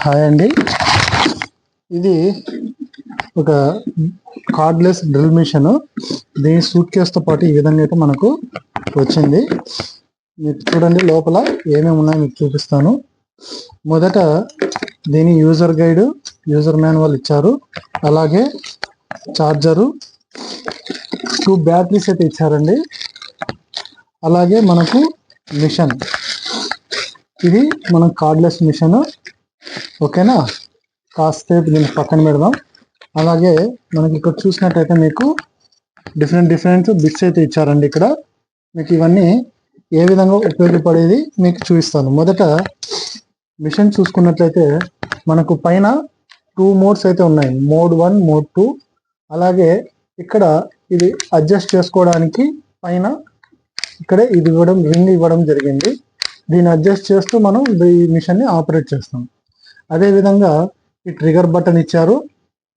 Hi అండి. ఇది ఒక కార్డ్లెస్ డ్రిల్ మిషన్. దీని సూట్ కేసుతో పాటు ఈ విధంగా అయితే మనకు వచ్చింది. మీరు చూడండి లోపల ఏమేమి ఉన్నాయో మీకు చూపిస్తాను. మొదట దీని యూజర్ గైడ్, యూజర్ మాన్యువల్ ఇచ్చారు. అలాగే చార్జరు, 2 బ్యాటరీస్ అయితే ఇచ్చారండి. అలాగే మనకు మిషన్, ఇది మనం కార్డ్లెస్ మిషన్. ఓకేనా, కాసేపు దీన్ని పక్కన పెడదాం. అలాగే మనకి ఇక్కడ చూసినట్టయితే మీకు డిఫరెంట్ బిట్స్ అయితే ఇచ్చారండి. ఇక్కడ మీకు ఇవన్నీ ఏ విధంగా ఉపయోగపడేది మీకు చూపిస్తాను. మొదట మిషన్ చూసుకున్నట్లయితే మనకు పైన 2 మోడ్స్ అయితే ఉన్నాయి, మోడ్ 1, మోడ్ 2. అలాగే ఇక్కడ ఇది అడ్జస్ట్ చేసుకోవడానికి పైన ఇక్కడే ఇది ఇవ్వడం, రింగ్ ఇవ్వడం జరిగింది. దీన్ని అడ్జస్ట్ చేస్తూ మనం ఈ మిషన్ని ఆపరేట్ చేస్తాం. అదేవిధంగా ఈ ట్రిగర్ బటన్ ఇచ్చారు.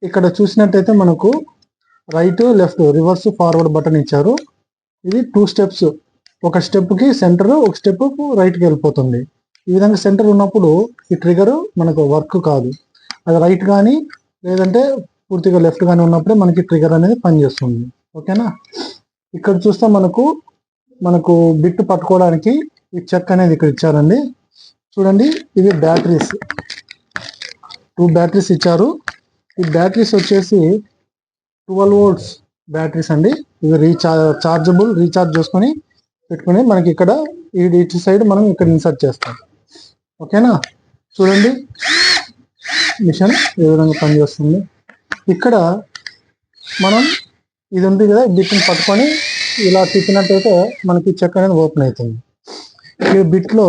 ఇక్కడ చూసినట్టయితే మనకు right, left, reverse, forward button ఇచ్చారు. ఇది 2 స్టెప్స్. ఒక స్టెప్కి సెంటర్, ఒక స్టెప్ రైట్కి వెళ్ళిపోతుంది. ఈ విధంగా సెంటర్ ఉన్నప్పుడు ఈ ట్రిగర్ మనకు వర్క్ కాదు. అది రైట్ కానీ లేదంటే పూర్తిగా లెఫ్ట్ కానీ ఉన్నప్పుడే మనకి ట్రిగర్ అనేది పనిచేస్తుంది. ఓకేనా, ఇక్కడ చూస్తే మనకు బిట్ పట్టుకోవడానికి ఈ చెక్ అనేది ఇక్కడ ఇచ్చారండి. చూడండి, ఇవి బ్యాటరీస్, 2 బ్యాటరీస్ ఇచ్చారు. ఈ బ్యాటరీస్ వచ్చేసి 12 వోల్ట్స్ బ్యాటరీస్ అండి. ఇవి రీఛార్జ్ చేసుకొని పెట్టుకుని మనకి ఇక్కడ ఇటు సైడ్ మనం ఇక్కడ ఇన్సర్ట్ చేస్తాం. ఓకేనా, చూడండి మిషన్ ఏ విధంగా పనిచేస్తుంది. ఇక్కడ మనం ఇది ఉంది కదా, బిట్ని పట్టుకొని ఇలా తిప్పినట్టయితే మనకి చెక్ అనేది ఓపెన్ అవుతుంది. ఈ బిట్లో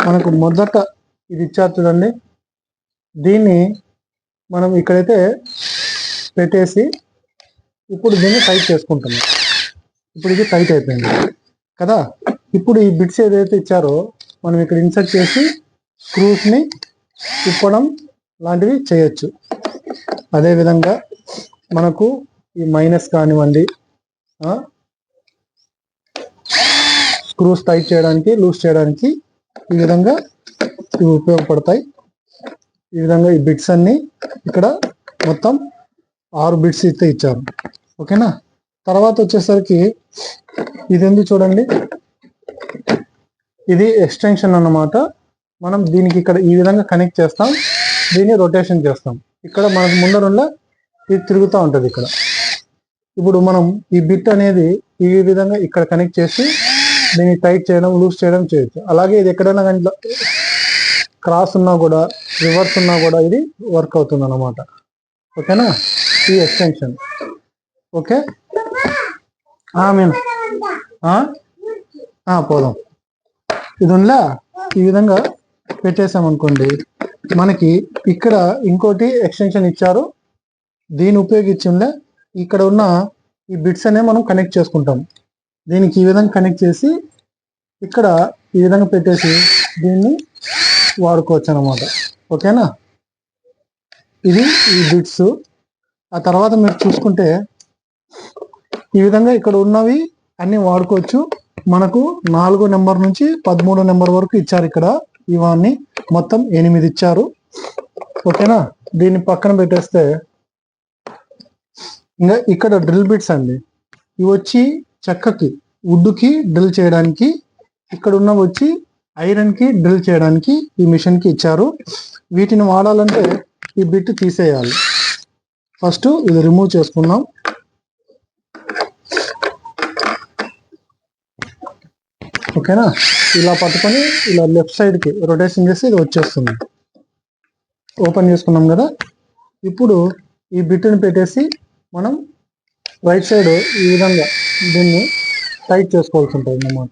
మనకు మొదట ఇది ఇచ్చారు చూడండి, దీన్ని మనం ఇక్కడైతే పెట్టేసి ఇప్పుడు దీన్ని టైట్ చేసుకుంటున్నాం. ఇప్పుడు ఇది టైట్ అయిపోయింది కదా. ఇప్పుడు ఈ బిట్స్ ఏదైతే ఇచ్చారో మనం ఇక్కడ ఇన్సర్ట్ చేసి స్క్రూస్ని తిప్పడం లాంటివి చేయొచ్చు. అదేవిధంగా మనకు ఈ మైనస్ కానివ్వండి, స్క్రూస్ టైట్ చేయడానికి, లూజ్ చేయడానికి ఈ విధంగా ఇవి ఉపయోగపడతాయి. ఈ విధంగా ఈ బిట్స్ అన్ని ఇక్కడ మొత్తం 6 బిట్స్ అయితే ఇచ్చారు. ఓకేనా, తర్వాత వచ్చేసరికి ఇది ఉంది చూడండి, ఇది ఎక్స్టెన్షన్ అన్నమాట. మనం దీనికి ఇక్కడ ఈ విధంగా కనెక్ట్ చేస్తాం, దీన్ని రొటేషన్ చేస్తాం. ఇక్కడ మనకు ముందరున్న ఇది తిరుగుతూ ఉంటుంది. ఇక్కడ ఇప్పుడు మనం ఈ బిట్ అనేది ఈ విధంగా ఇక్కడ కనెక్ట్ చేసి దీన్ని టైట్ చేయడం, లూజ్ చేయడం చేయొచ్చు. అలాగే ఇది ఎక్కడైనా కానీ క్రాస్ ఉన్నా కూడా, రివర్స్ ఉన్నా కూడా ఇది వర్క్ అవుతుంది అన్నమాట. ఓకేనా, ఈ ఎక్స్టెన్షన్. ఓకే, మేము పోదాం. ఇది ఉందా, ఈ విధంగా పెట్టేసామనుకోండి, మనకి ఇక్కడ ఇంకోటి ఎక్స్టెన్షన్ ఇచ్చారు. దీన్ని ఉపయోగించిందే ఇక్కడ ఉన్న ఈ బిట్స్ అనేవి మనం కనెక్ట్ చేసుకుంటాం. దీనికి ఈ విధంగా కనెక్ట్ చేసి ఇక్కడ ఈ విధంగా పెట్టేసి దీన్ని వాడుకోవచ్చు అన్నమాట. ఓకేనా, ఇది ఈ బిట్స్. ఆ తర్వాత మీరు చూసుకుంటే ఈ విధంగా ఇక్కడ ఉన్నవి అన్ని వాడుకోవచ్చు. మనకు 4వ నెంబర్ నుంచి 13వ నెంబర్ వరకు ఇచ్చారు. ఇక్కడ ఇవన్నీ మొత్తం 8 ఇచ్చారు. ఓకేనా, దీన్ని పక్కన పెట్టేస్తే ఇంకా ఇక్కడ డ్రిల్ బిట్స్ అండి. ఇవి వచ్చి చెక్కకి, వుడ్కి డ్రిల్ చేయడానికి, ఇక్కడ ఉన్నవి వచ్చి ఐరన్కి డ్రిల్ చేయడానికి ఈ మిషన్కి ఇచ్చారు. వీటిని వాడాలంటే ఈ బిట్ తీసేయాలి. ఫస్ట్ ఇది రిమూవ్ చేసుకున్నాం. ఓకేనా, ఇలా పట్టుకొని ఇలా లెఫ్ట్ సైడ్కి రొటేషన్ చేసి ఇది వచ్చేస్తుంది. ఓపెన్ చేసుకున్నాం కదా. ఇప్పుడు ఈ బిట్ని పెట్టేసి మనం రైట్ సైడ్ ఈ విధంగా దీన్ని టైట్ చేసుకోవాల్సి ఉంటుంది అన్నమాట.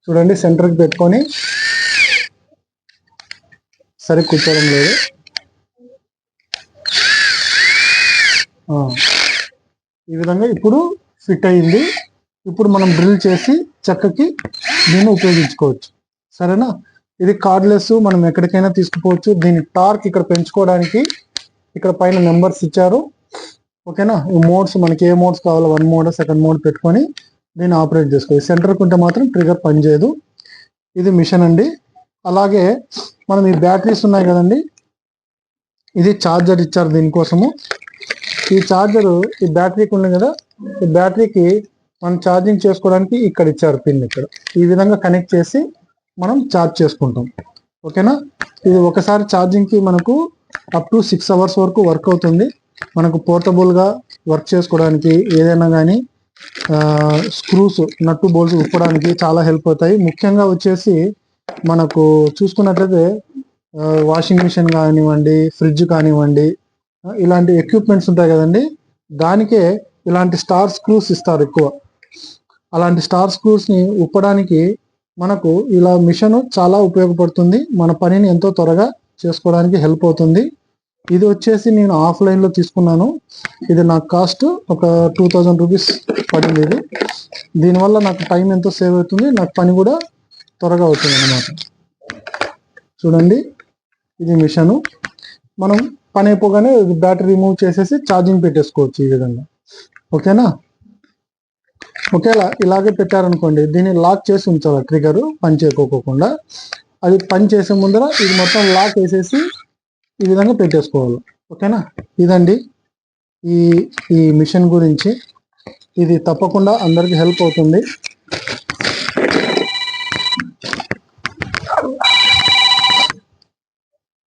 చూడండి, సెంటర్కి పెట్టుకొని సరి కూర్చోవడం లేదు. ఈ విధంగా ఇప్పుడు ఫిట్ అయింది. ఇప్పుడు మనం డ్రిల్ చేసి చెక్కకి దీన్ని ఉపయోగించుకోవచ్చు. సరేనా, ఇది కార్డ్లెస్, మనం ఎక్కడికైనా తీసుకుపోవచ్చు. దీని టార్క్ ఇక్కడ పెంచుకోవడానికి ఇక్కడ పైన నెంబర్స్ ఇచ్చారు. ఓకేనా, ఈ మోడ్స్ మనకి ఏ మోడ్స్ కావాలో 1 మోడ్, 2nd మోడ్ పెట్టుకొని దీన్ని ఆపరేట్ చేసుకోవచ్చు. సెంటర్కి ఉంటే మాత్రం ట్రిగర్ పనిచేయదు. ఇది మిషన్ అండి. అలాగే మనం ఈ బ్యాటరీస్ ఉన్నాయి కదండి, ఇది ఛార్జర్ ఇచ్చారు దీనికోసము. ఈ ఛార్జరు ఈ బ్యాటరీకి ఉంది కదా, ఈ బ్యాటరీకి మనం ఛార్జింగ్ చేసుకోవడానికి ఇక్కడ ఇచ్చారు పిన్. ఇక్కడ ఈ విధంగా కనెక్ట్ చేసి మనం ఛార్జ్ చేసుకుంటాం. ఓకేనా. ఇది ఒకసారి ఛార్జింగ్కి మనకు అప్ టు 6 hours వరకు వర్క్ అవుతుంది. మనకు పోర్టబుల్గా వర్క్ చేసుకోవడానికి, ఏదైనా కానీ స్క్రూస్ నట్టు బోల్స్ ఉప్పడానికి చాలా హెల్ప్ అవుతాయి. ముఖ్యంగా వచ్చేసి మనకు చూసుకున్నట్లయితే వాషింగ్ మిషన్ కానివ్వండి, ఫ్రిడ్జ్ కానివ్వండి, ఇలాంటి ఎక్విప్మెంట్స్ ఉంటాయి కదండి, దానికే ఇలాంటి స్టార్ స్క్రూస్ ఇస్తారు ఎక్కువ. అలాంటి స్టార్ స్క్రూస్ని ఉప్పడానికి మనకు ఇలా మిషన్ చాలా ఉపయోగపడుతుంది. మన పనిని ఎంతో త్వరగా చేసుకోవడానికి హెల్ప్ అవుతుంది. ఇది వచ్చేసి నేను ఆఫ్లైన్లో తీసుకున్నాను. ఇది నాకు కాస్ట్ ఒక 2000 రూపీస్ పడింది. ఇది దీనివల్ల నాకు టైం ఎంతో సేవ్ అవుతుంది, నాకు పని కూడా త్వరగా అవుతుంది అన్నమాట. చూడండి, ఇది మిషను. మనం పని అయిపోగానే బ్యాటరీ రిమూవ్ చేసేసి ఛార్జింగ్ పెట్టేసుకోవచ్చు ఈ విధంగా. ఓకేనా. ఒకేలా ఇలాగే పెట్టారనుకోండి, దీన్ని లాక్ చేసి ఉంచాలి, ట్రిగర్ పని చేయకోకుండా. అది పని చేసే ముందర ఇది మొత్తం లాక్ వేసేసి ఈ విధంగా పెట్టేసుకోవాలి. ఓకేనా. ఇదండి ఈ మిషన్ గురించి. ఇది తప్పకుండా అందరికీ హెల్ప్ అవుతుంది.